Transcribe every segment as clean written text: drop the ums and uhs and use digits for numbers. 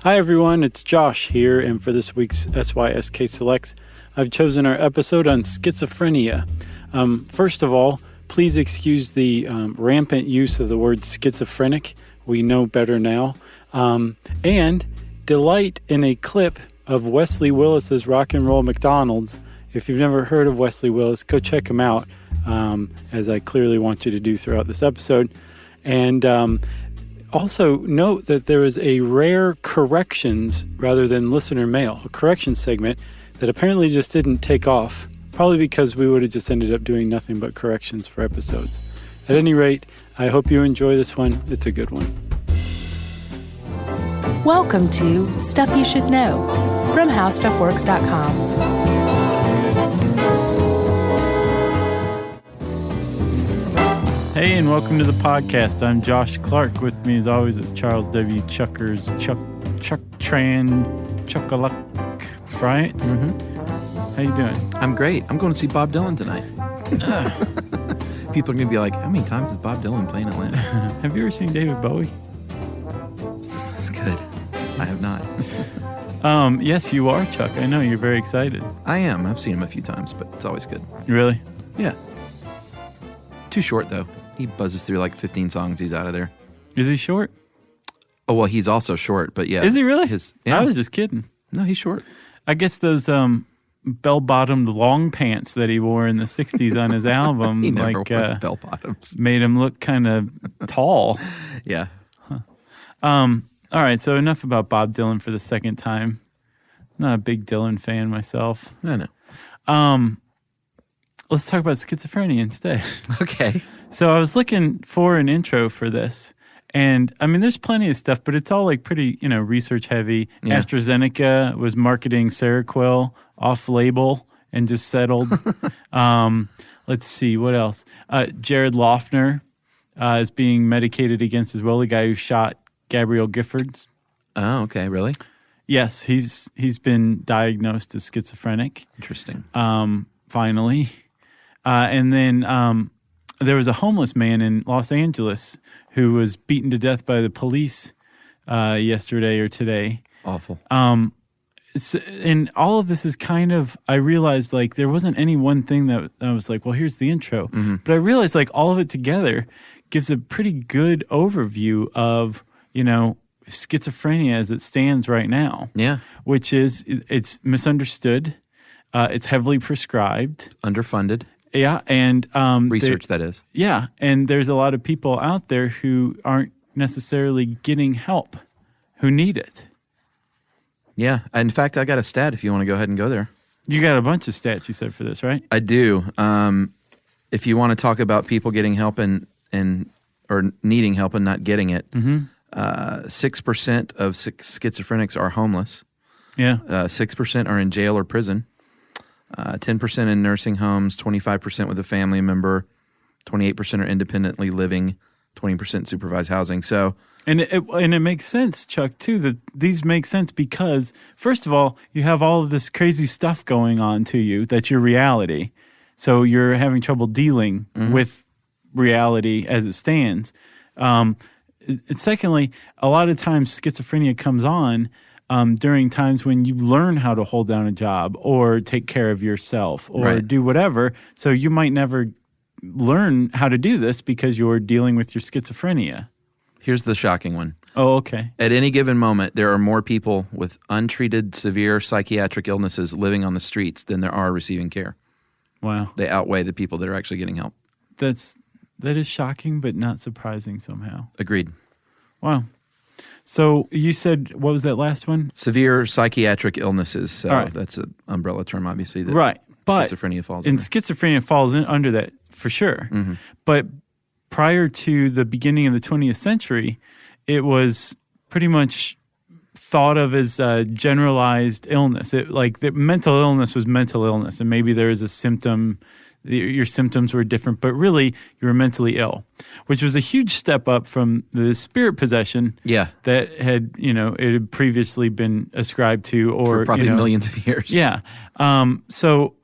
Hi everyone, it's Josh here, and for this week's SYSK Selects, I've chosen our episode on schizophrenia. First of all, please excuse the rampant use of the word schizophrenic. We know better now. And delight in a clip of Wesley Willis's Rock and Roll McDonalds. If you've never heard of Wesley Willis, go check him out, as I clearly want you to do throughout this episode. And also note that there is a rare corrections rather than listener mail, a corrections segment that apparently just didn't take off, probably because we would have just ended up doing nothing but corrections for episodes. At any rate, I hope you enjoy this one. It's a good one. Welcome to Stuff You Should Know from HowStuffWorks.com. Hey, and welcome to the podcast. I'm Josh Clark. With me, as always, is Charles W. Chuckers, Chuck Tran, Chuckaluck Bryant. Mm-hmm. How you doing? I'm great. I'm going to see Bob Dylan tonight. People are going to be like, how many times is Bob Dylan playing Atlanta? Have you ever seen David Bowie? That's good. I have not. Yes, you are, Chuck. I know. You're very excited. I am. I've seen him a few times, but it's always good. Really? Yeah. Too short, though. He buzzes through like 15 songs. He's out of there. Is he short? Oh, well, he's also short, but yeah. Is he really? Yeah. I was just kidding. No, he's short. I guess those bell-bottomed long pants that he wore in the 60s on his album He never wore bell-bottoms. Made him look kind of tall. Yeah. Huh. All right, so enough about Bob Dylan for the second time. I'm not a big Dylan fan myself. I know. Let's talk about schizophrenia instead. Okay. So I was looking for an intro for this, and I mean, there's plenty of stuff, but it's all like pretty, research heavy. Yeah. AstraZeneca was marketing Seroquel off-label and just settled. Let's see, what else? Jared Loughner is being medicated against his will, the guy who shot Gabrielle Giffords. Oh, okay, really? Yes, he's been diagnosed as schizophrenic. Interesting. Finally. And then there was a homeless man in Los Angeles who was beaten to death by the police yesterday or today. Awful. And all of this is kind of, I realized like there wasn't any one thing that I was like, well, here's the intro. Mm-hmm. But I realized like all of it together gives a pretty good overview of, schizophrenia as it stands right now. Yeah. Which is, it's misunderstood. It's heavily prescribed. Underfunded. Yeah, and research, that is. Yeah, and there's a lot of people out there who aren't necessarily getting help, who need it. Yeah, in fact, I got a stat if you want to go ahead and go there. You got a bunch of stats you said for this, right? I do. If you want to talk about people getting help and or needing help and not getting it, 6% of schizophrenics are homeless. Yeah. 6% are in jail or prison. 10% in nursing homes, 25% with a family member, 28% are independently living, 20% supervised housing. So, and it makes sense, Chuck, too, that these make sense because, first of all, you have all of this crazy stuff going on to you that's your reality. So you're having trouble dealing with reality as it stands. Secondly, a lot of times schizophrenia comes on during times when you learn how to hold down a job or take care of yourself or do whatever. So you might never learn how to do this because you're dealing with your schizophrenia. Here's the shocking one. Oh, okay. At any given moment, there are more people with untreated severe psychiatric illnesses living on the streets than there are receiving care. Wow. They outweigh the people that are actually getting help. That is shocking, but not surprising somehow. Agreed. Wow. So you said, what was that last one? Severe psychiatric illnesses. So that's an umbrella term, obviously, that but schizophrenia falls under. And schizophrenia falls under that for sure. Mm-hmm. But prior to the beginning of the 20th century, it was pretty much thought of as a generalized illness. Mental illness was mental illness, and maybe there is a symptom. Your symptoms were different, but really you were mentally ill, which was a huge step up from the spirit possession that had, it had previously been ascribed to, or for probably millions of years. Yeah. So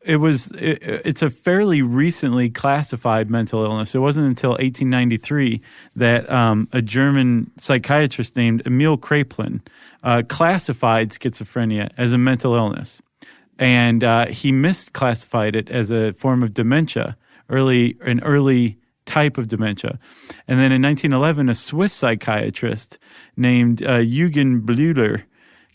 It's a fairly recently classified mental illness. It wasn't until 1893 that a German psychiatrist named Emil Kraepelin classified schizophrenia as a mental illness. And he misclassified it as a form of dementia, an early type of dementia. And then in 1911, a Swiss psychiatrist named Eugen Bleuler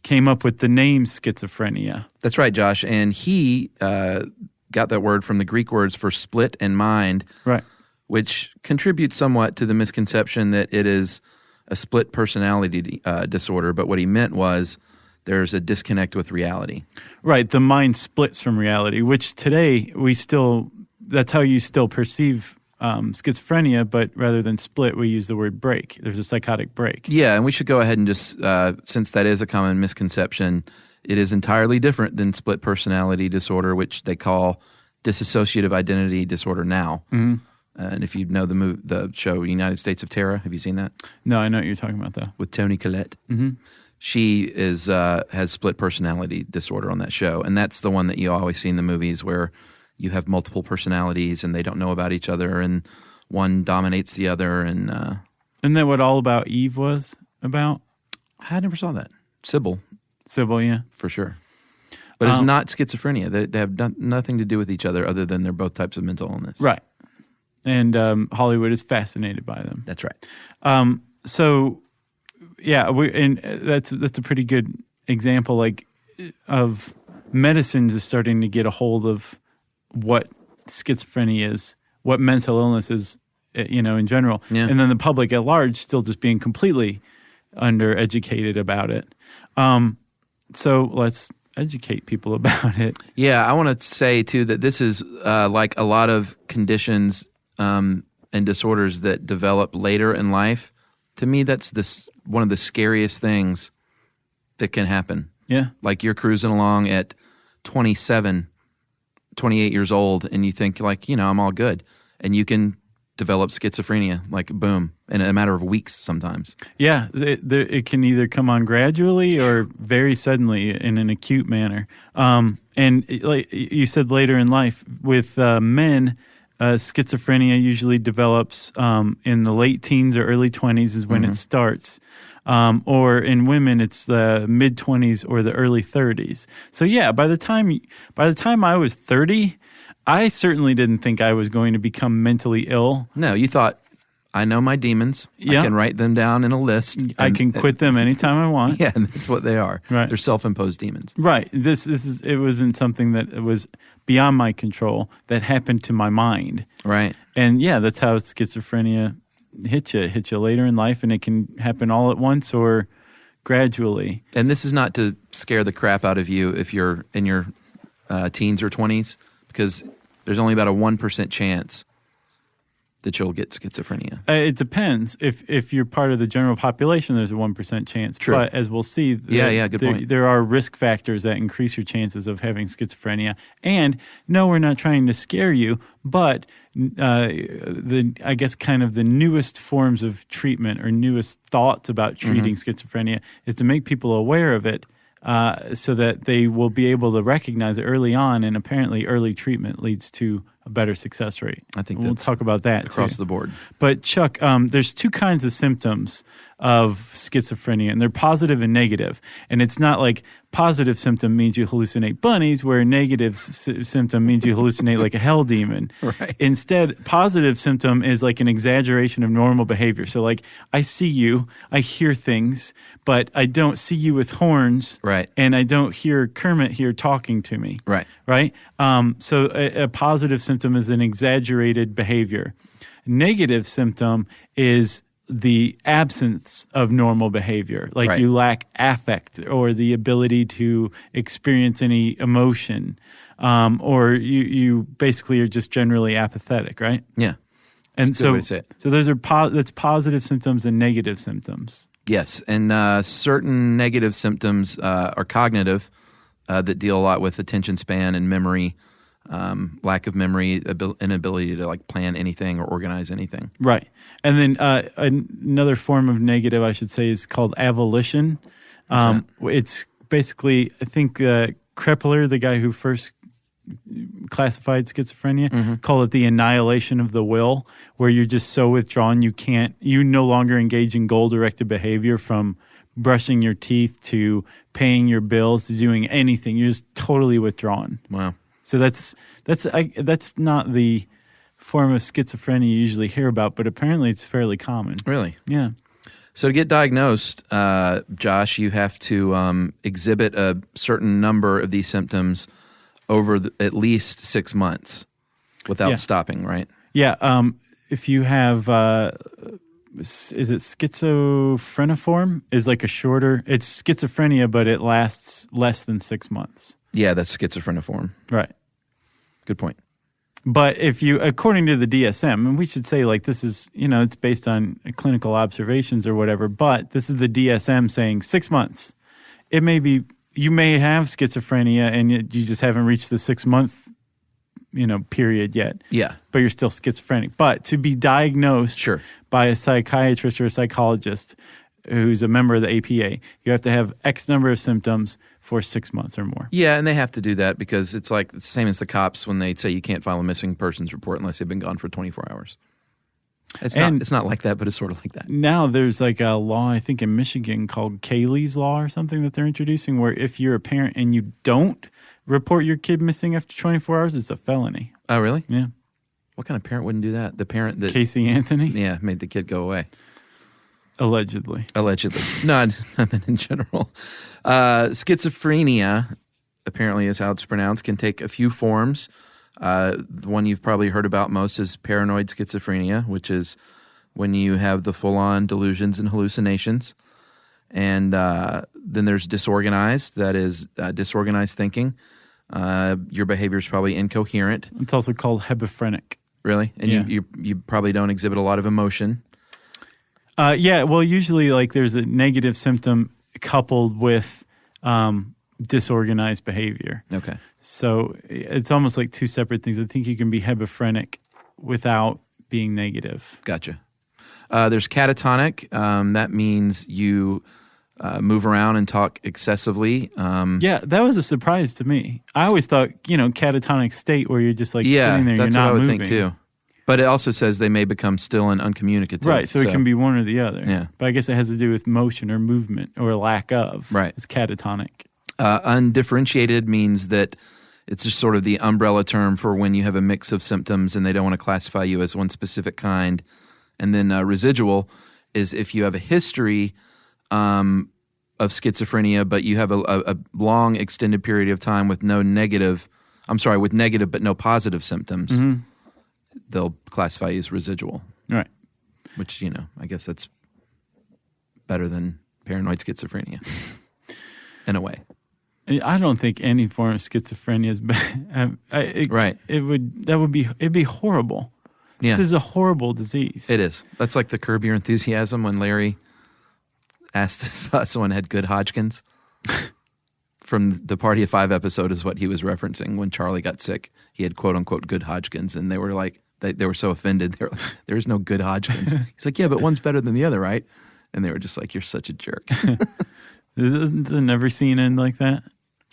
came up with the name schizophrenia. That's right, Josh. And he got that word from the Greek words for split and mind, right, which contributes somewhat to the misconception that it is a split personality disorder. But what he meant was there's a disconnect with reality. Right. The mind splits from reality, which today that's how you still perceive schizophrenia, but rather than split, we use the word break. There's a psychotic break. Yeah, and we should go ahead and just, since that is a common misconception, it is entirely different than split personality disorder, which they call dissociative identity disorder now. Mm-hmm. And if you know the show United States of Terror, have you seen that? No, I know what you're talking about, though. With Toni Collette. Mm-hmm. She has split personality disorder on that show, and that's the one that you always see in the movies where you have multiple personalities and they don't know about each other and one dominates the other. And isn't that what All About Eve was about? I never saw that. Sybil, yeah. For sure. But it's not schizophrenia. They have nothing to do with each other other than they're both types of mental illness. Right. And Hollywood is fascinated by them. That's right. So, yeah, that's a pretty good example of medicines is starting to get a hold of what schizophrenia is, what mental illness is, in general. Yeah. And then the public at large still just being completely undereducated about it. So let's educate people about it. Yeah, I want to say, too, that this is like a lot of conditions and disorders that develop later in life. To me, that's one of the scariest things that can happen. Yeah. Like you're cruising along at 28 years old, and you think I'm all good. And you can develop schizophrenia, boom, in a matter of weeks sometimes. Yeah, it can either come on gradually or very suddenly in an acute manner. And like you said, later in life, with men, schizophrenia usually develops in the late teens or early 20s is when it starts. Or in women, it's the mid-20s or the early 30s. So yeah, by the time I was 30, I certainly didn't think I was going to become mentally ill. No, you thought, I know my demons. Yeah. I can write them down in a list. I can quit them anytime I want. Yeah, and that's what they are. Right. They're self-imposed demons. Right. It wasn't something that was beyond my control that happened to my mind. Right. And yeah, that's how schizophrenia hits you later in life, and it can happen all at once or gradually. And this is not to scare the crap out of you if you're in your teens or 20s, because there's only about a 1% chance that you'll get schizophrenia. It depends. If you're part of the general population, there's a 1% chance. True. But as we'll see, good point. There are risk factors that increase your chances of having schizophrenia. And no, we're not trying to scare you, but I guess kind of the newest forms of treatment or newest thoughts about treating schizophrenia is to make people aware of it so that they will be able to recognize it early on, and apparently early treatment leads to a better success rate. I think we'll talk about that across the board. But Chuck, there's two kinds of symptoms of schizophrenia, and they're positive and negative. And it's not like positive symptom means you hallucinate bunnies, where negative symptom means you hallucinate like a hell demon. Right. Instead, positive symptom is like an exaggeration of normal behavior. So like, I see you, I hear things, but I don't see you with horns. Right. And I don't hear Kermit here talking to me. Right. Right? So a positive symptom is an exaggerated behavior. Negative symptom is the absence of normal behavior, like you lack affect or the ability to experience any emotion, or you basically are just generally apathetic, right? Yeah. And so those are that's positive symptoms and negative symptoms. Yes, and certain negative symptoms are cognitive that deal a lot with attention span and memory. Lack of memory, inability to plan anything or organize anything. Right. And then another form of negative, I should say, is called avolition. It's basically, I think Krepler, the guy who first classified schizophrenia, call it the annihilation of the will, where you're just so withdrawn you no longer engage in goal-directed behavior, from brushing your teeth to paying your bills to doing anything. You're just totally withdrawn. Wow. So that's not the form of schizophrenia you usually hear about, but apparently it's fairly common. Really? Yeah. So to get diagnosed, Josh, you have to exhibit a certain number of these symptoms over at least 6 months without stopping, right? Yeah. If you have, is it schizophreniform? Is like it's schizophrenia, but it lasts less than 6 months. Yeah, that's schizophreniform. Right. Good point. But if you, according to the DSM, and we should say like this is, it's based on clinical observations or whatever, but this is the DSM saying 6 months. It may be, you may have schizophrenia and you just haven't reached the 6 month, period yet. Yeah. But you're still schizophrenic. But to be diagnosed by a psychiatrist or a psychologist who's a member of the APA, you have to have X number of symptoms for 6 months or more. Yeah, and they have to do that because it's like the same as the cops when they say you can't file a missing persons report unless they've been gone for 24 hours. It's not like that, but it's sort of like that. Now there's like a law, I think in Michigan, called Kaylee's Law or something that they're introducing, where if you're a parent and you don't report your kid missing after 24 hours, it's a felony. Oh, really? Yeah. What kind of parent wouldn't do that? The parent that... Casey Anthony? Yeah, made the kid go away. Allegedly. No, I mean in general. Schizophrenia, apparently is how it's pronounced, can take a few forms. The one you've probably heard about most is paranoid schizophrenia, which is when you have the full-on delusions and hallucinations. And then there's disorganized, that is disorganized thinking. Your behavior is probably incoherent. It's also called hebephrenic. Really? And you probably don't exhibit a lot of emotion. Well, usually like there's a negative symptom coupled with disorganized behavior. Okay. So it's almost like two separate things. I think you can be hebephrenic without being negative. Gotcha. There's catatonic. That means you move around and talk excessively. Yeah, that was a surprise to me. I always thought, catatonic state where you're just like sitting there and you're not moving. Yeah, that's what I would think too. But it also says they may become still and uncommunicative. Right, so it can be one or the other. Yeah. But I guess it has to do with motion or movement or lack of. Right. It's catatonic. Undifferentiated means that it's just sort of the umbrella term for when you have a mix of symptoms and they don't want to classify you as one specific kind. And then residual is if you have a history of schizophrenia, but you have a long extended period of time with negative but no positive symptoms. Mm-hmm. They'll classify you as residual. Right. Which, I guess that's better than paranoid schizophrenia in a way. I don't think any form of schizophrenia is bad. Right. It'd be horrible. Yeah. This is a horrible disease. It is. That's like the Curb Your Enthusiasm when Larry asked if someone had good Hodgkins. From the Party of Five episode is what he was referencing when Charlie got sick. He had quote unquote good Hodgkins, and they were like, they were so offended. They were like, there is no good Hodgkins. He's like, yeah, but one's better than the other, right? And they were just like, you're such a jerk. Never seen it like that?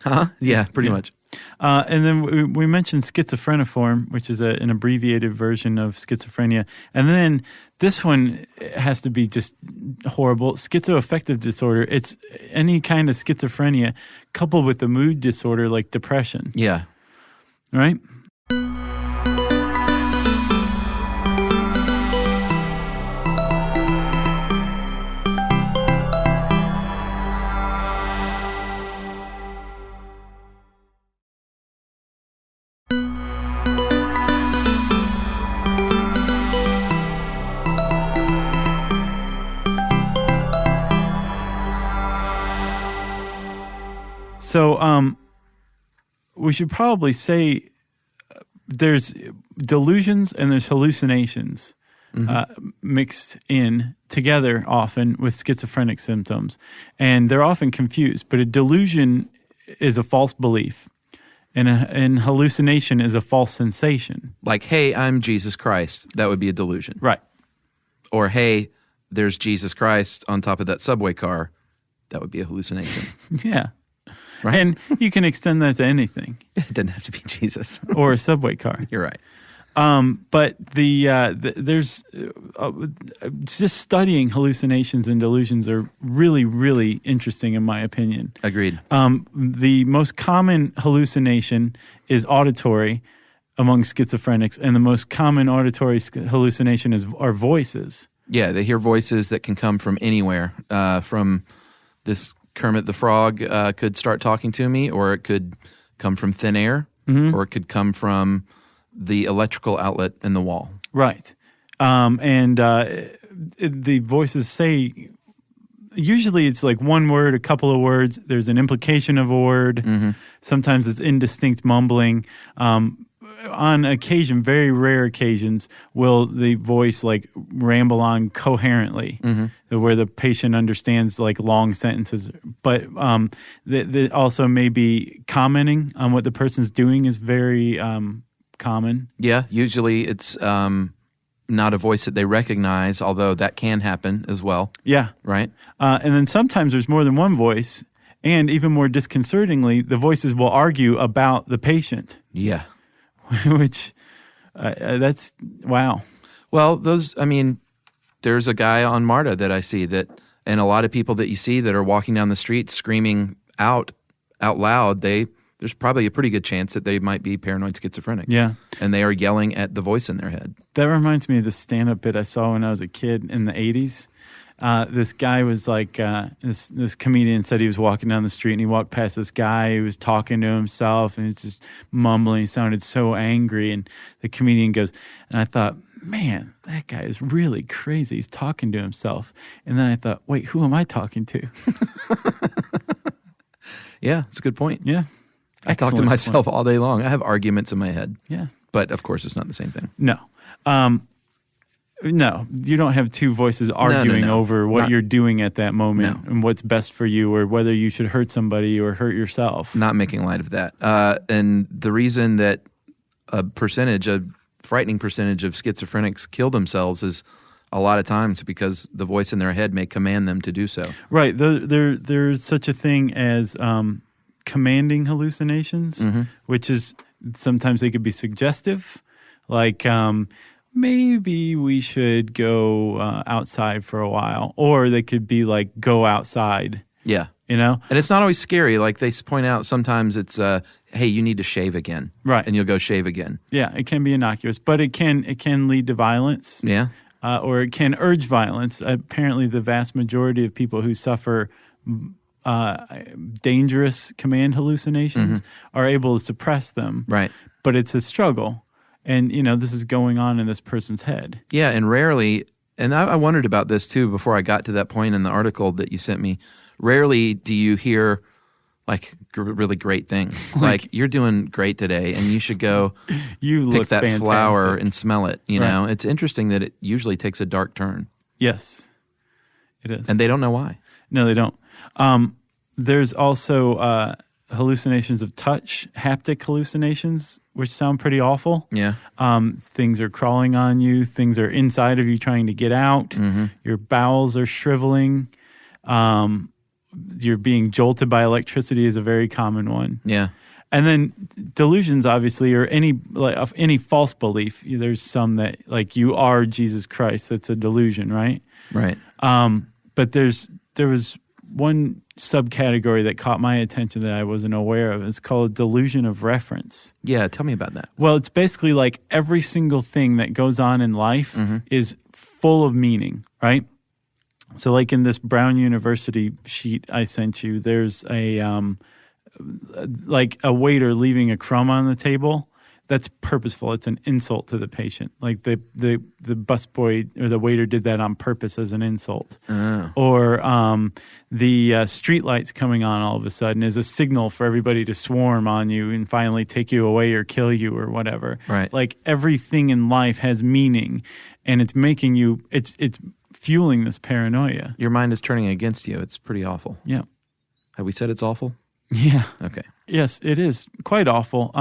Huh? Yeah, pretty much. And then we mentioned schizophreniform, which is an abbreviated version of schizophrenia. And then this one has to be just horrible. Schizoaffective disorder. It's any kind of schizophrenia coupled with a mood disorder like depression. Yeah. Right? So we should probably say there's delusions and there's hallucinations mixed in together often with schizophrenic symptoms. And they're often confused. But a delusion is a false belief. And hallucination is a false sensation. Like, hey, I'm Jesus Christ. That would be a delusion. Right. Or, hey, there's Jesus Christ on top of that subway car. That would be a hallucination. Yeah. Right. And you can extend that to anything. It doesn't have to be Jesus. Or a subway car. You're right. But there's just studying hallucinations and delusions are really, really interesting in my opinion. Agreed. The most common hallucination is auditory among schizophrenics, and the most common auditory hallucination are voices. Yeah, they hear voices that can come from anywhere. From this Kermit the Frog could start talking to me, or it could come from thin air, or it could come from the electrical outlet in the wall. Right. The voices say, usually it's like one word, a couple of words. There's an implication of a word. Sometimes it's indistinct mumbling. On occasion, very rare occasions, will the voice like ramble on coherently, where the patient understands like long sentences. But they also maybe commenting on what the person's doing is very common. Yeah, usually it's not a voice that they recognize, although that can happen as well. Yeah. Right? And then sometimes there's more than one voice, and even more disconcertingly, the voices will argue about the patient. Yeah. Which, that's, wow. Well, there's a guy on MARTA that I see and a lot of people that you see that are walking down the street screaming out loud, there's probably a pretty good chance that they might be paranoid schizophrenics. Yeah. And they are yelling at the voice in their head. That reminds me of the stand-up bit I saw when I was a kid in the 80s. This guy was like, this comedian said he was walking down the street and he walked past this guy who was talking to himself and he was just mumbling. He sounded so angry. And the comedian goes, and I thought, man, that guy is really crazy. He's talking to himself. And then I thought, wait, who am I talking to? Yeah, it's a good point. Yeah. I talk to myself all day long. I have arguments in my head. Yeah. But of course, it's not the same thing. No. No, you don't have two voices arguing over what you're doing at that moment and what's best for you or whether you should hurt somebody or hurt yourself. Not making light of that. And the reason that a frightening percentage of schizophrenics kill themselves is a lot of times because the voice in their head may command them to do so. Right. There's such a thing as commanding hallucinations, which is sometimes they could be suggestive, like maybe we should go outside for a while, or they could be like, go outside. Yeah. You know? And it's not always scary. Like they point out sometimes it's, hey, you need to shave again. Right. And you'll go shave again. Yeah, it can be innocuous, but it can lead to violence. Yeah. Or it can urge violence. Apparently the vast majority of people who suffer dangerous command hallucinations are able to suppress them. Right. But it's a struggle. And, this is going on in this person's head. Yeah, and rarely, and I wondered about this too before I got to that point in the article that you sent me, rarely do you hear like really great things. Like, you're doing great today and you should go pick that fantastic flower and smell it. You know, it's interesting that it usually takes a dark turn. Yes, it is. And they don't know why. No, they don't. There's also hallucinations of touch, haptic hallucinations, which sound pretty awful. Yeah. Things are crawling on you. Things are inside of you trying to get out. Your bowels are shriveling. You're being jolted by electricity is a very common one. Yeah. And then delusions, obviously, or any false belief. There's some that, like, you are Jesus Christ. That's a delusion, right? Right. But there was one subcategory that caught my attention that I wasn't aware of. It's called delusion of reference. Yeah, tell me about that. Well, it's basically like every single thing that goes on in life is full of meaning, right? So like in this Brown University sheet I sent you, there's a like a waiter leaving a crumb on the table. That's purposeful. It's an insult to the patient. Like the busboy or the waiter did that on purpose as an insult. Or the street lights coming on all of a sudden is a signal for everybody to swarm on you and finally take you away or kill you or whatever. Right. Like everything in life has meaning, and it's making you. It's fueling this paranoia. Your mind is turning against you. It's pretty awful. Yeah. Have we said it's awful? Yeah. Okay. Yes, it is quite awful.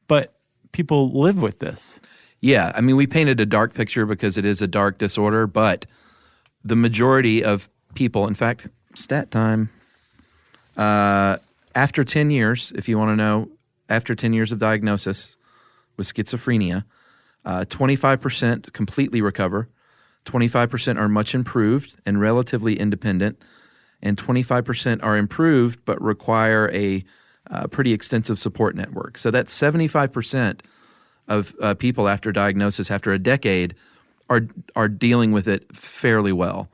But people live with this. Yeah. I mean, we painted a dark picture because it is a dark disorder, but the majority of people, in fact, stat time, after 10 years, if you want to know, after 10 years of diagnosis with schizophrenia, 25% completely recover, 25% are much improved and relatively independent, and 25% are improved but require a pretty extensive support network. So that's 75% of people after diagnosis, after a decade, are dealing with it fairly well.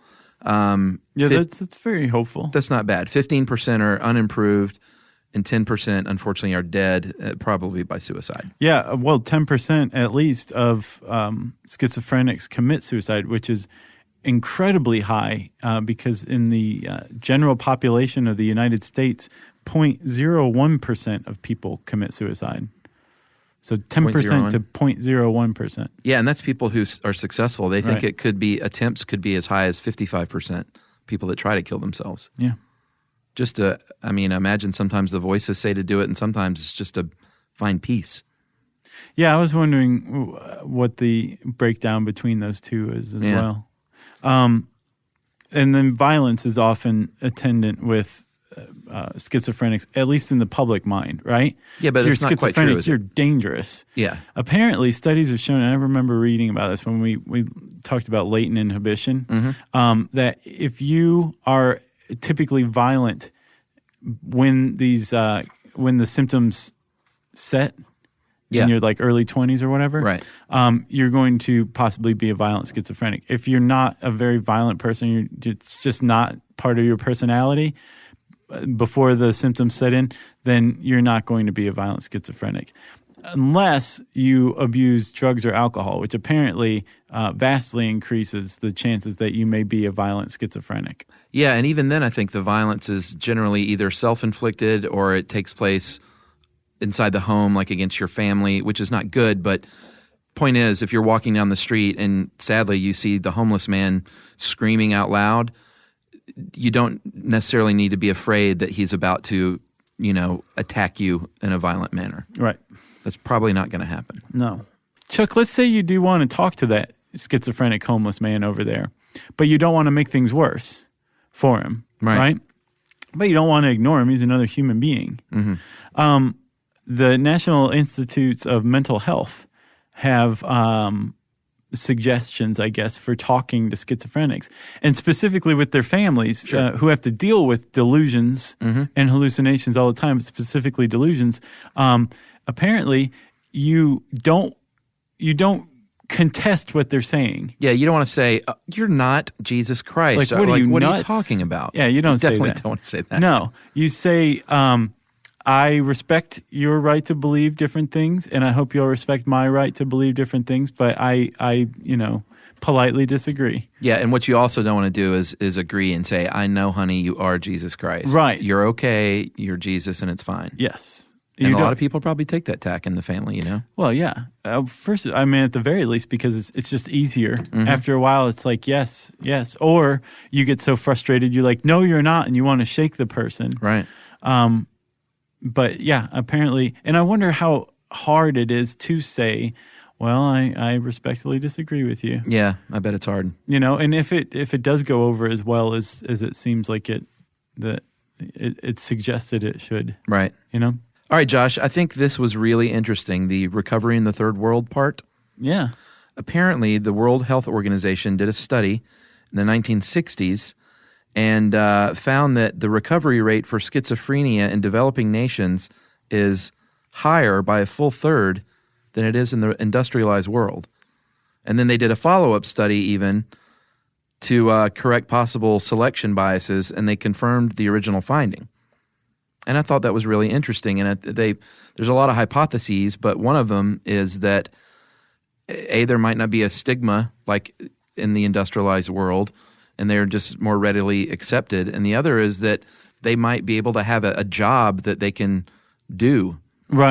That's very hopeful. That's not bad. 15% are unimproved, and 10% unfortunately are dead, probably by suicide. Yeah, well, 10% at least of schizophrenics commit suicide, which is incredibly high because in the general population of the United States, 0.01% of people commit suicide. So 10% to 0.01%. Yeah, and that's people who are successful. They think it could be, attempts could be as high as 55%, people that try to kill themselves. Yeah. Just to, imagine sometimes the voices say to do it, and sometimes it's just to find peace. Yeah, I was wondering what the breakdown between those two is as well. And then violence is often attendant with schizophrenics, at least in the public mind, right? Yeah, but it's not quite true, is it? You're dangerous. Yeah. Apparently, studies have shown, and I remember reading about this when we talked about latent inhibition, that if you are typically violent when when the symptoms set in your like early 20s or whatever, you're going to possibly be a violent schizophrenic. If you're not a very violent person, it's just not part of your personality before the symptoms set in, then you're not going to be a violent schizophrenic. Unless you abuse drugs or alcohol, which apparently vastly increases the chances that you may be a violent schizophrenic. Yeah, and even then I think the violence is generally either self-inflicted or it takes place inside the home, like against your family, which is not good. But point is, if you're walking down the street and sadly you see the homeless man screaming out loud, you don't necessarily need to be afraid that he's about to, attack you in a violent manner. Right. That's probably not going to happen. No. Chuck, let's say you do want to talk to that schizophrenic homeless man over there, but you don't want to make things worse for him, right? But you don't want to ignore him. He's another human being. Mm-hmm. The National Institutes of Mental Health have suggestions, I guess, for talking to schizophrenics, and specifically with their families who have to deal with delusions and hallucinations all the time, but specifically delusions. Apparently, you don't contest what they're saying. Yeah, you don't want to say, you're not Jesus Christ. Like, what are you talking about? Yeah, you don't say that. Definitely don't want to say that. No, you say, I respect your right to believe different things, and I hope you'll respect my right to believe different things, but I politely disagree. Yeah, and what you also don't want to do is agree and say, I know, honey, you are Jesus Christ. Right. You're okay, you're Jesus, and it's fine. Yes. And a lot of people probably take that tack in the family, Well, yeah. First, at the very least, because it's just easier. Mm-hmm. After a while, it's like, yes. Or you get so frustrated, you're like, no, you're not, and you want to shake the person. Right. But yeah, apparently, and I wonder how hard it is to say, well, I respectfully disagree with you. Yeah, I bet it's hard. And if it does go over as well as it seems like it suggested it should. Right. All right, Josh, I think this was really interesting, the recovery in the third world part. Yeah. Apparently, the World Health Organization did a study in the 1960s and found that the recovery rate for schizophrenia in developing nations is higher by a full third than it is in the industrialized world. And then they did a follow-up study even to correct possible selection biases, and they confirmed the original finding. And I thought that was really interesting. And there's a lot of hypotheses, but one of them is that, A, there might not be a stigma like in the industrialized world, and they're just more readily accepted. And the other is that they might be able to have a job that they can do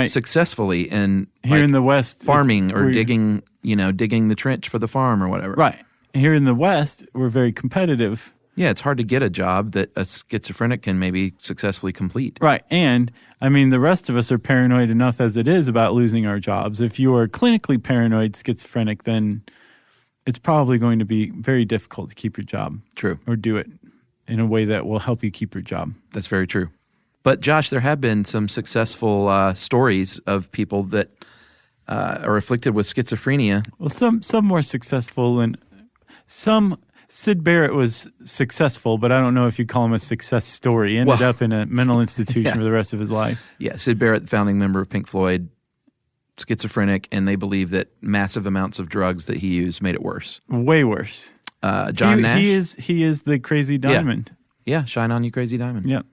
successfully in here in the West, farming or digging the trench for the farm or whatever. Right. Here in the West, we're very competitive. Yeah, it's hard to get a job that a schizophrenic can maybe successfully complete. Right. And, the rest of us are paranoid enough as it is about losing our jobs. If you are clinically paranoid schizophrenic, then it's probably going to be very difficult to keep your job. True. Or do it in a way that will help you keep your job. That's very true. But Josh, there have been some successful stories of people that are afflicted with schizophrenia. Well, some more successful than some. Sid Barrett was successful, but I don't know if you call him a success story. He ended up in a mental institution for the rest of his life. Yeah, Sid Barrett, the founding member of Pink Floyd, schizophrenic, and they believe that massive amounts of drugs that he used made it worse. Way worse. John Nash. He is the crazy diamond. Yeah, Shine On You Crazy Diamond. Yep.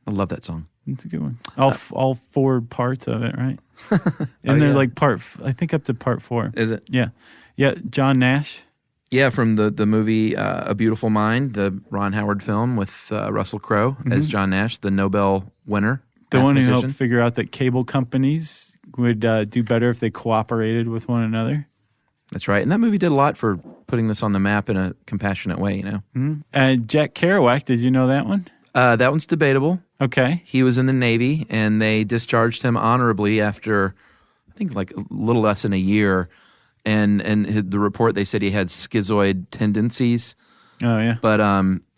I love that song. It's a good one. All four parts of it, right? And they're like I think up to part 4. Is it? Yeah. Yeah, John Nash. Yeah, from the movie A Beautiful Mind, the Ron Howard film with Russell Crowe as John Nash, the Nobel winner. The one who helped figure out that cable companies would do better if they cooperated with one another. That's right. And that movie did a lot for putting this on the map in a compassionate way, you know. Mm-hmm. Jack Kerouac, did you know that one? That one's debatable. Okay. He was in the Navy, and they discharged him honorably after, I think, like a little less than a year. And the report, they said he had schizoid tendencies. Oh, yeah. But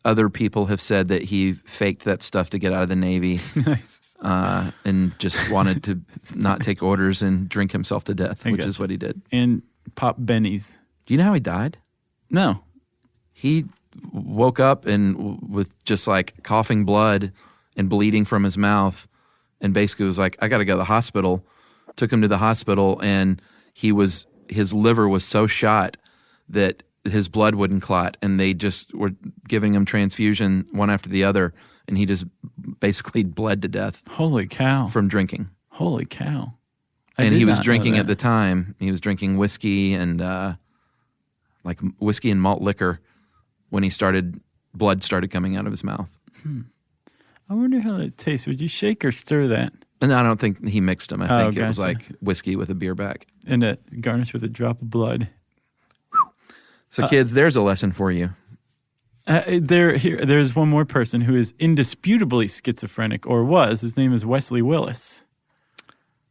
other people have said that he faked that stuff to get out of the Navy. Nice. And just wanted to not take orders and drink himself to death, which is what he did. And pop bennies. Do you know how he died? No. He woke up and with just like coughing blood and bleeding from his mouth, and basically was like, I got to go to the hospital. Took him to the hospital, and his liver was so shot that his blood wouldn't clot, and they just were giving him transfusion one after the other, and he just basically bled to death. Holy cow. From drinking. Holy cow. And he was drinking at the time. He was drinking whiskey and like whiskey and malt liquor when blood started coming out of his mouth. I wonder how that tastes. Would you shake or stir that? And I don't think he mixed them. I think it was like whiskey with a beer back. And garnished with a drop of blood. So kids, there's a lesson for you. There's one more person who is indisputably schizophrenic, or was. His name is Wesley Willis.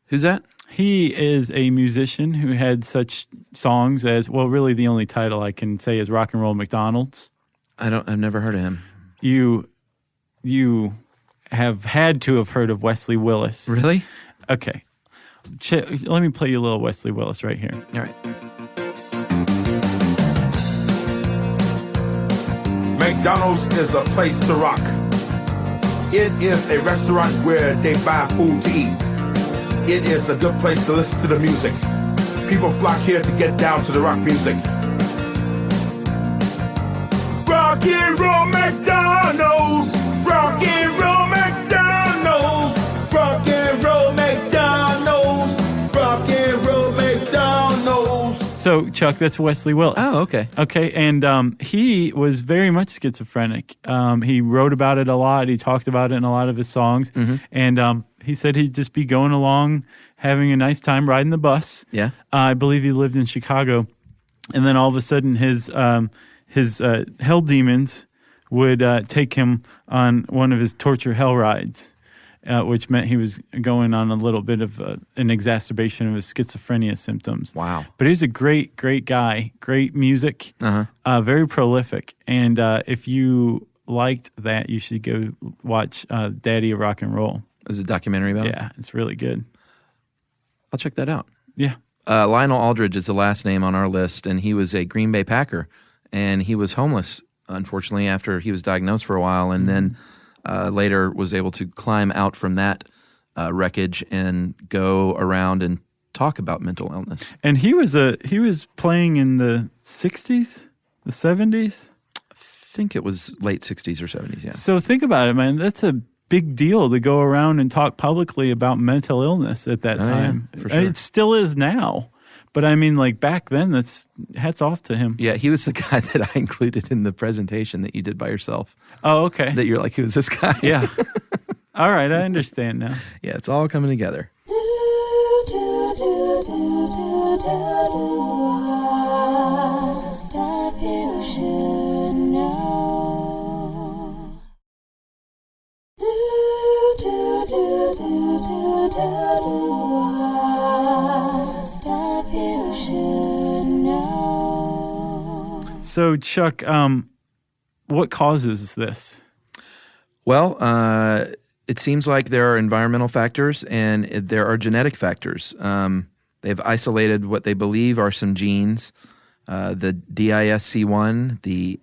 Who's that? He is a musician who had such songs as, well, really the only title I can say is Rock and Roll McDonald's. I've never heard of him. You have had to have heard of Wesley Willis. Really? Okay. Let me play you a little Wesley Willis right here. All right. McDonald's is a place to rock. It is a restaurant where they buy food to eat. It is a good place to listen to the music. People flock here to get down to the rock music. Rock and roll McDonald's. Rock and roll McDonald's. Rock and roll McDonald's. Rock and roll McDonald's. So, Chuck, that's Wesley Willis. Oh, okay. Okay, and he was very much schizophrenic. He wrote about it a lot. He talked about it in a lot of his songs. Mm-hmm. And he said he'd just be going along, having a nice time riding the bus. Yeah. I believe he lived in Chicago. And then all of a sudden his hell demons would take him on one of his torture hell rides, which meant he was going on a little bit of an exacerbation of his schizophrenia symptoms. Wow. But he's a great, great guy, great music, very prolific. And if you liked that, you should go watch Daddy of Rock and Roll. Is it a documentary about it? Yeah, it's really good. I'll check that out. Yeah. Lionel Aldridge is the last name on our list, and he was a Green Bay Packer, and he was homeless, unfortunately, after he was diagnosed for a while, and then later was able to climb out from that wreckage and go around and talk about mental illness. And he was playing in the 60s, the 70s? I think it was late 60s or 70s, yeah. So think about it, man. That's a big deal to go around and talk publicly about mental illness at that time. Yeah, for sure. It still is now. But I mean, like back then, that's hats off to him. Yeah, he was the guy that I included in the presentation that you did by yourself. Oh, okay. That you're like, who's this guy? Yeah. All right, I understand now. Yeah, it's all coming together. Stuff you should know. Stuff you should know. So, Chuck, what causes this? Well, it seems like there are environmental factors and there are genetic factors. They've isolated what they believe are some genes, the DISC1, the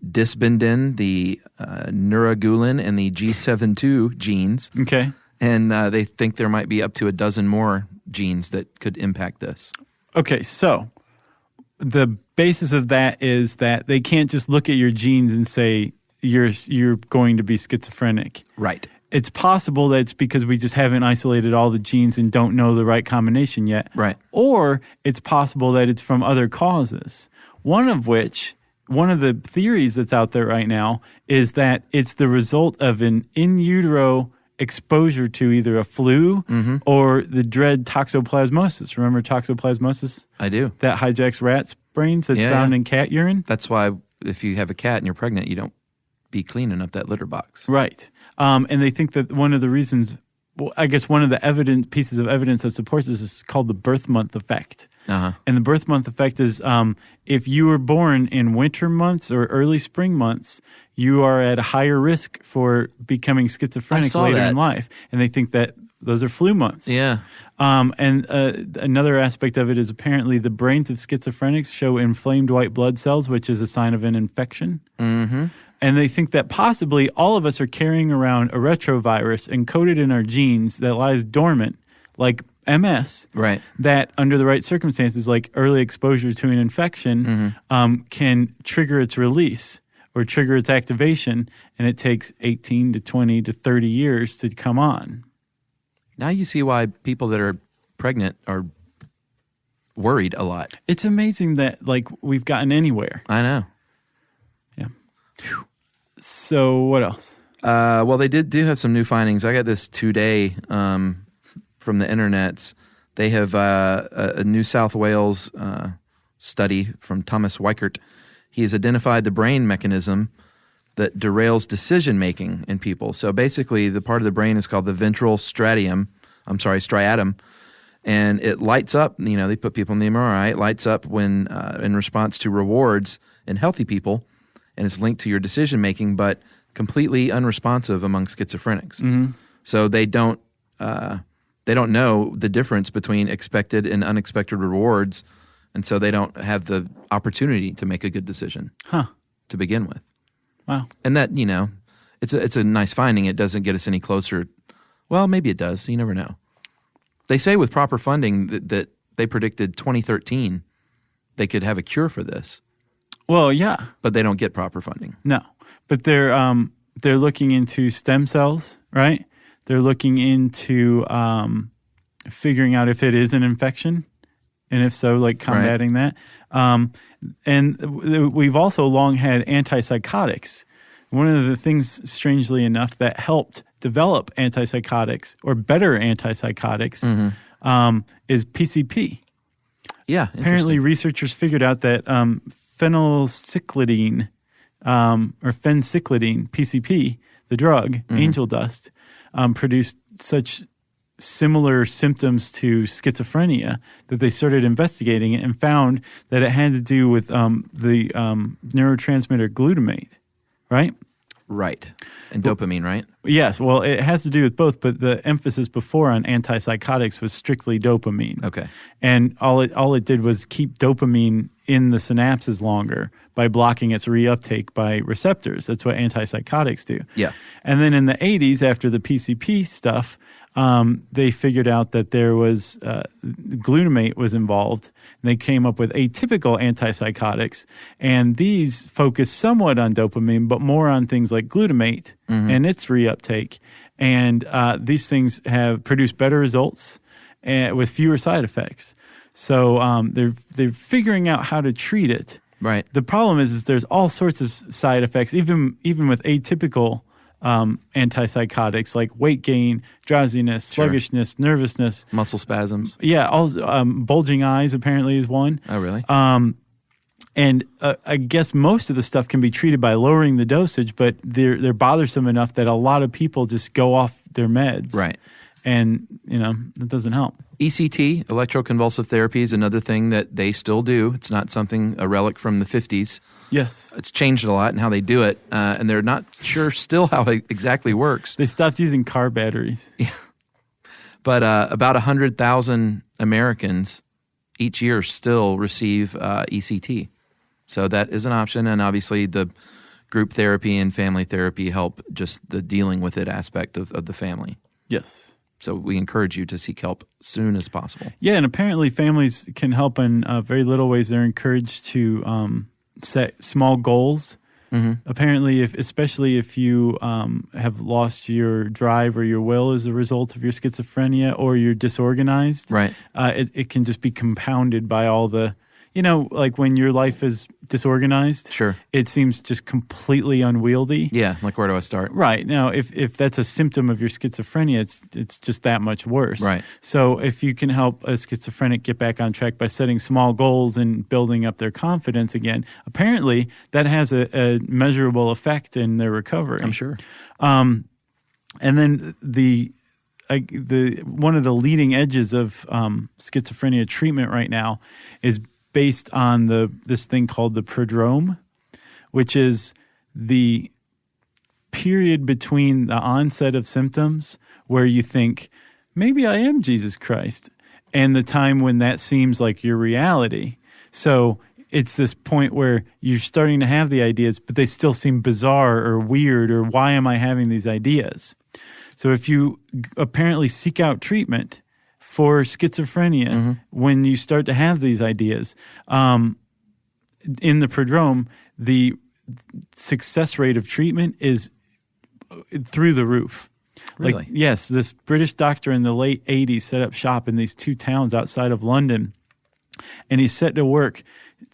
dysbindin, the neurogulin, and the G72 genes. Okay. And they think there might be up to a dozen more genes that could impact this. Okay, so the basis of that is that they can't just look at your genes and say you're going to be schizophrenic. Right. It's possible that it's because we just haven't isolated all the genes and don't know the right combination yet. Right. Or it's possible that it's from other causes. One of the theories that's out there right now is that it's the result of an in utero exposure to either a flu or the dread toxoplasmosis. Remember toxoplasmosis? I do. That hijacks rats' brains that's found in cat urine? That's why if you have a cat and you're pregnant, you don't be cleaning up that litter box. Right. And they think that one of the reasons, well, I guess one of the pieces of evidence that supports this is called the birth month effect. Uh-huh. And the birth month effect is if you were born in winter months or early spring months, you are at a higher risk for becoming schizophrenic later in life. And they think that those are flu months. Yeah. And another aspect of it is apparently the brains of schizophrenics show inflamed white blood cells, which is a sign of an infection. Mm-hmm. And they think that possibly all of us are carrying around a retrovirus encoded in our genes that lies dormant, like MS, right? That under the right circumstances, like early exposure to an infection, can trigger its release or trigger its activation, and it takes 18 to 20 to 30 years to come on. Now you see why people that are pregnant are worried a lot. It's amazing that like we've gotten anywhere. I know. Yeah. So what else? Well, they do have some new findings. I got this today from the internets. They have a New South Wales study from Thomas Weichert. He has identified the brain mechanism that derails decision-making in people. So basically, the part of the brain is called the ventral striatum, and it lights up. You know, they put people in the MRI. It lights up when in response to rewards in healthy people, and it's linked to your decision-making, but completely unresponsive among schizophrenics. Mm-hmm. So they don't know the difference between expected and unexpected rewards, and so they don't have the opportunity to make a good decision to begin with. Wow. And that, you know, it's a nice finding. It doesn't get us any closer. Well, maybe it does. You never know. They say with proper funding that they predicted 2013 they could have a cure for this. Well, yeah. But they don't get proper funding. No. But they're looking into stem cells, right? They're looking into figuring out if it is an infection, and if so, like combating that. And we've also long had antipsychotics. One of the things, strangely enough, that helped develop antipsychotics or better antipsychotics is PCP. Yeah, apparently researchers figured out that phencyclidine, PCP, the drug, angel dust, produced such similar symptoms to schizophrenia that they started investigating it and found that it had to do with the neurotransmitter glutamate, right? Right. And dopamine, right? Yes. Well, it has to do with both, but the emphasis before on antipsychotics was strictly dopamine. Okay. And all it did was keep dopamine in the synapses longer by blocking its reuptake by receptors. That's what antipsychotics do. Yeah. And then in the 80s, after the PCP stuff, they figured out that there was glutamate was involved, and they came up with atypical antipsychotics, and these focus somewhat on dopamine, but more on things like glutamate and its reuptake. And these things have produced better results with fewer side effects. So they're figuring out how to treat it. Right. The problem is there's all sorts of side effects, even with atypical antipsychotics like weight gain, drowsiness, sluggishness, nervousness, muscle spasms. Yeah, all bulging eyes apparently is one. Oh, really? And I guess most of the stuff can be treated by lowering the dosage, but they're bothersome enough that a lot of people just go off their meds. Right. And, you know, that doesn't help. ECT, electroconvulsive therapy, is another thing that they still do. It's not something, a relic from the 50s. Yes. It's changed a lot in how they do it, and they're not sure still how it exactly works. They stopped using car batteries. Yeah. But about 100,000 Americans each year still receive ECT. So that is an option, and obviously the group therapy and family therapy help just the dealing with it aspect of the family. Yes. So we encourage you to seek help as soon as possible. Yeah, and apparently families can help in very little ways. They're encouraged to set small goals. Mm-hmm. Apparently, especially if you have lost your drive or your will as a result of your schizophrenia, or you're disorganized, right? It can just be compounded by all the, like when your life is disorganized, sure, it seems just completely unwieldy. Yeah, like where do I start? Right. Now, if that's a symptom of your schizophrenia, it's just that much worse. Right. So if you can help a schizophrenic get back on track by setting small goals and building up their confidence again, apparently that has a measurable effect in their recovery. I'm sure. And then the one of the leading edges of schizophrenia treatment right now is based on this thing called the prodrome, which is the period between the onset of symptoms where you think, maybe I am Jesus Christ, and the time when that seems like your reality. So it's this point where you're starting to have the ideas, but they still seem bizarre or weird, or why am I having these ideas? So if you apparently seek out treatment for schizophrenia, mm-hmm. when you start to have these ideas, in the prodrome, the success rate of treatment is through the roof. Really? Yes, this British doctor in the late 80s set up shop in these two towns outside of London, and he set to work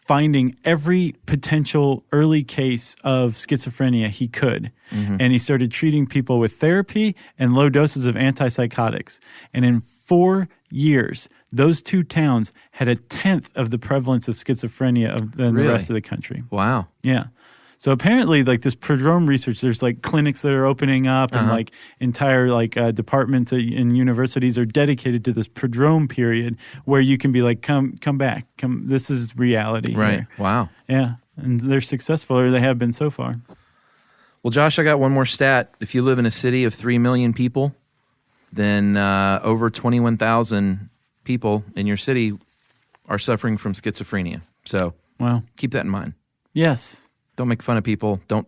finding every potential early case of schizophrenia he could. Mm-hmm. And he started treating people with therapy and low doses of antipsychotics. And in 4 years, those two towns had 1/10 of the prevalence of schizophrenia than the rest of the country. Wow. Yeah. So apparently, like this prodrome research, there's like clinics that are opening up, and like entire departments and universities are dedicated to this prodrome period where you can be like, come back, this is reality. Right. Here. Wow. Yeah. And they're successful, or they have been so far. Well, Josh, I got one more stat. If you live in a city of 3 million people, then over 21,000 people in your city are suffering from schizophrenia. So keep that in mind. Yes. Don't make fun of people. Don't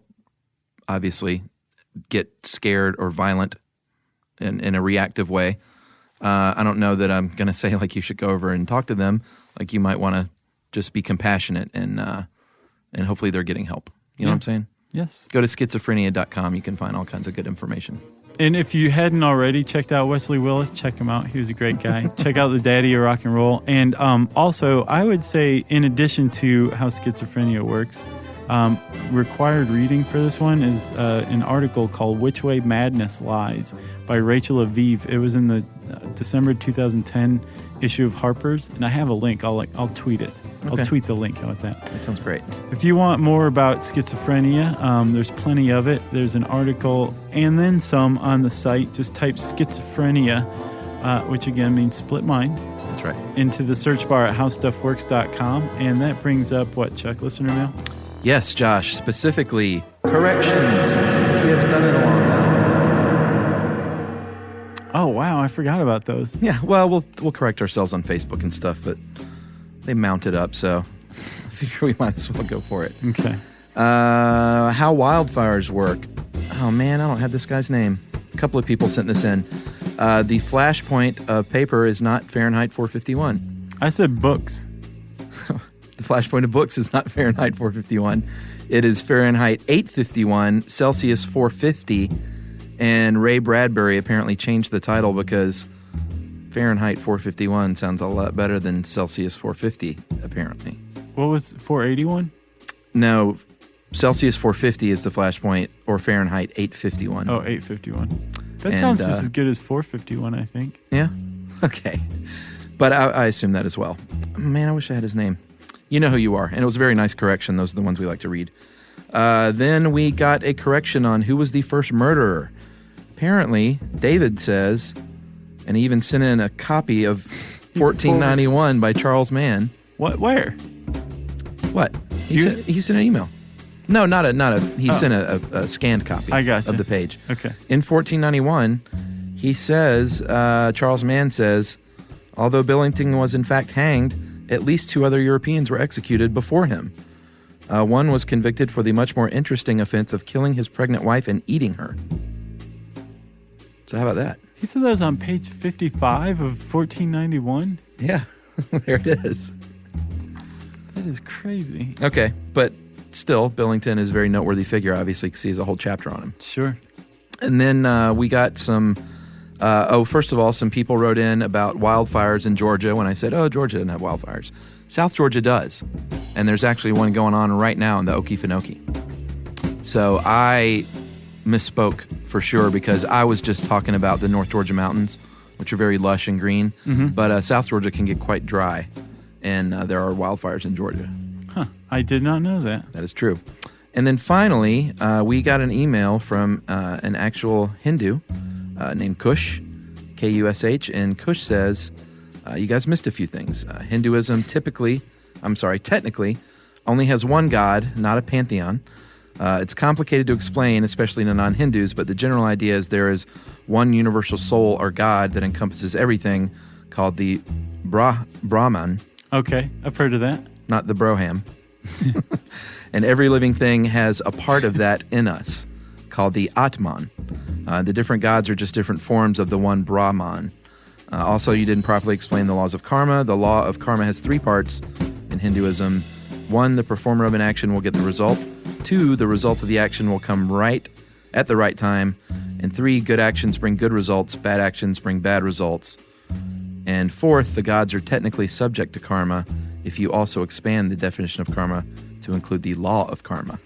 obviously get scared or violent in a reactive way. I don't know that I'm going to say like you should go over and talk to them. Like you might want to just be compassionate and hopefully they're getting help. You know what I'm saying? Yes. Go to schizophrenia.com. You can find all kinds of good information. And if you hadn't already checked out Wesley Willis, check him out. He was a great guy. Check out the Daddy of Rock and Roll. And also, I would say, in addition to how schizophrenia works, required reading for this one is an article called Which Way Madness Lies by Rachel Aviv. It was in the December 2010 issue of Harper's, and I have a link. I'll tweet it. Okay. I'll tweet the link. How about that? That sounds great. If you want more about schizophrenia, there's plenty of it. There's an article and then some on the site. Just type schizophrenia, which again means split mind. That's right. Into the search bar at howstuffworks.com, and that brings up what, Chuck? Listener mail? Yes, Josh. Specifically, corrections, which we haven't done in a long time. Oh, wow. I forgot about those. Yeah, well, we'll correct ourselves on Facebook and stuff, but they mounted up, so I figure we might as well go for it. Okay. How wildfires work. Oh, man, I don't have this guy's name. A couple of people sent this in. The flashpoint of paper is not Fahrenheit 451. I said books. The flashpoint of books is not Fahrenheit 451. It is Fahrenheit 851, Celsius 450, and Ray Bradbury apparently changed the title because Fahrenheit 451 sounds a lot better than Celsius 450, apparently. What was 481? No, Celsius 450 is the flashpoint, or Fahrenheit 851. Oh, 851. That sounds just as good as 451, I think. Yeah? Okay. But I assume that as well. Man, I wish I had his name. You know who you are, and it was a very nice correction. Those are the ones we like to read. Then we got a correction on who was the first murderer. Apparently, David says, and he even sent in a copy of 1491 by Charles Mann. What? Where? What? He sent an email. No, not a. He sent a scanned copy I gotcha. of the page. Okay. In 1491, he says, Charles Mann says, although Billington was in fact hanged, at least 2 other Europeans were executed before him. One was convicted for the much more interesting offense of killing his pregnant wife and eating her. So how about that? He said that was on page 55 of 1491. Yeah, there it is. That is crazy. Okay, but still, Billington is a very noteworthy figure, obviously, because he has a whole chapter on him. Sure. And then we got some, first of all, some people wrote in about wildfires in Georgia when I said, Georgia doesn't have wildfires. South Georgia does. And there's actually one going on right now in the Okefenokee. So I misspoke for sure because I was just talking about the North Georgia mountains, which are very lush and green. Mm-hmm. But South Georgia can get quite dry, and there are wildfires in Georgia. Huh. I did not know that. That is true. And then finally, we got an email from an actual Hindu named Kush, Kush, and Kush says, you guys missed a few things. Hinduism technically, only has one god, not a pantheon. It's complicated to explain, especially to non-Hindus, but the general idea is there is one universal soul or god that encompasses everything called the Brahman. Okay, I've heard of that. Not the Broham. And every living thing has a part of that in us called the Atman. The different gods are just different forms of the one Brahman. Also, you didn't properly explain the laws of karma. The law of karma has 3 parts in Hinduism. 1, the performer of an action will get the result. 2, the result of the action will come right at the right time. And 3, good actions bring good results. Bad actions bring bad results. And 4th, the gods are technically subject to karma if you also expand the definition of karma to include the law of karma.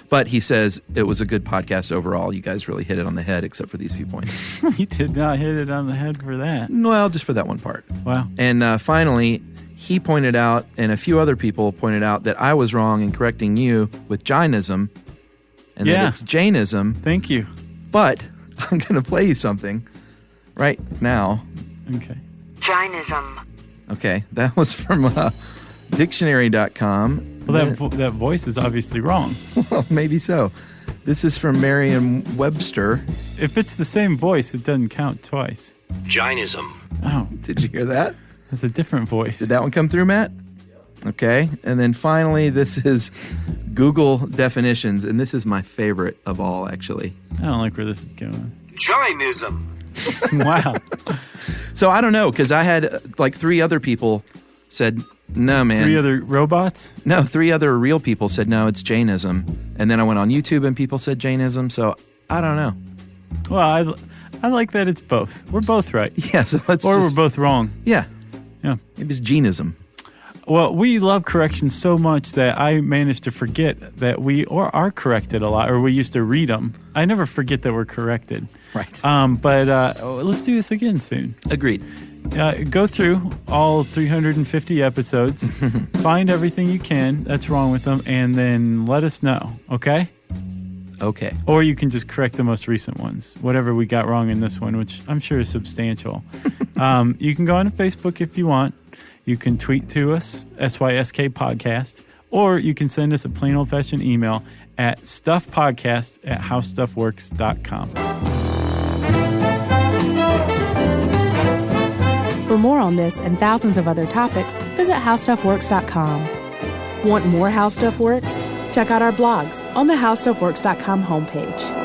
But he says it was a good podcast overall. You guys really hit it on the head, except for these few points. You did not hit it on the head for that. Well, just for that one part. Wow. And finally, he pointed out, and a few other people pointed out, that I was wrong in correcting you with Jainism, and that it's Jainism. Thank you. But I'm going to play you something right now. Okay. Jainism. Okay, that was from dictionary.com. Well, that voice is obviously wrong. Well, maybe so. This is from Merriam-Webster. If it's the same voice, it doesn't count twice. Jainism. Oh, Did you hear that? that's a different voice. Did that one come through, Matt? Okay. And then finally, this is Google definitions, and this is my favorite of all, actually. I don't like where this is going. Jainism. Wow. So I don't know, because I had like 3 other people said, no, man. 3 other robots? No, 3 other real people said, no, it's Jainism. And then I went on YouTube and people said Jainism, so I don't know. Well, I like that it's both. We're both right. Yeah, so let's We're both wrong. Yeah. Yeah. Maybe it's Jainism. Well, we love corrections so much that I managed to forget that we are corrected a lot, or we used to read them. I never forget that we're corrected. Right. But let's do this again soon. Agreed. Go through all 350 episodes, find everything you can that's wrong with them, and then let us know, okay? Okay. Or you can just correct the most recent ones, whatever we got wrong in this one, which I'm sure is substantial. You can go on to Facebook if you want. You can tweet to us, SYSK Podcast, or you can send us a plain old-fashioned email at stuffpodcast@howstuffworks.com. For more on this and thousands of other topics, visit howstuffworks.com. Want more How Stuff Works? Check out our blogs on the howstuffworks.com homepage.